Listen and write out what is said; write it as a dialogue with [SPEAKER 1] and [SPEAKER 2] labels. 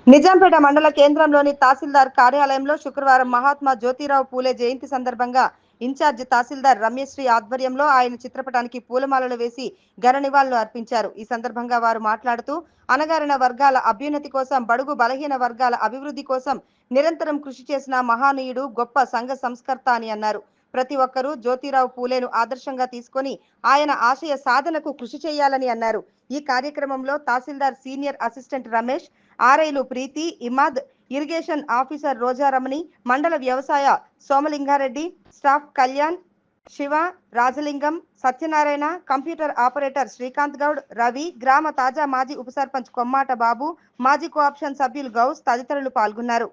[SPEAKER 1] నిజాంపేట మండల కేంద్రంలోని తహసీల్దార్ కార్యాలయంలో శుక్రవారం మహాత్మా జ్యోతిరావు పూలే జయంతి సందర్భంగా ఇన్ఛార్జ్ తహసీల్దార్ రమ్యశ్రీ ఆధ్వర్యంలో ఆయన చిత్రపటానికి పూలమాలలు వేసి ఘన నివాళులు అర్పించారు. ఈ సందర్భంగా వారు మాట్లాడుతూ అణగారిన వర్గాల అభ్యున్నతి కోసం, బడుగు బలహీన వర్గాల అభివృద్ధి కోసం నిరంతరం కృషి చేసిన మహానీయుడు, గొప్ప సంఘ సంస్కర్త అని అన్నారు. ప్రతి ఒక్కరూ జ్యోతిరావు పూలేను ఆదర్శంగా తీసుకొని ఆయన ఆశయ సాధనకు కృషి చేయాలని అన్నారు. ఈ కార్యక్రమంలో తహసీల్దార్ సీనియర్ అసిస్టెంట్ రమేష్, ఆర్ఐలు ప్రీతి, ఇమాద్, ఇరిగేషన్ ఆఫీసర్ రోజారమణి, మండల వ్యవసాయ Somalingareddy, staff Kalyan, Shiva, Rajalingam, Satyanarayana, computer operator Srikanth Goud, Ravi, గ్రామ తాజా మాజీ ఉప సర్పంచ్ కొమ్మాట బాబు, మాజీ కోఆప్షన్ సభ్యులు గౌస్ తదితరులు పాల్గొన్నారు.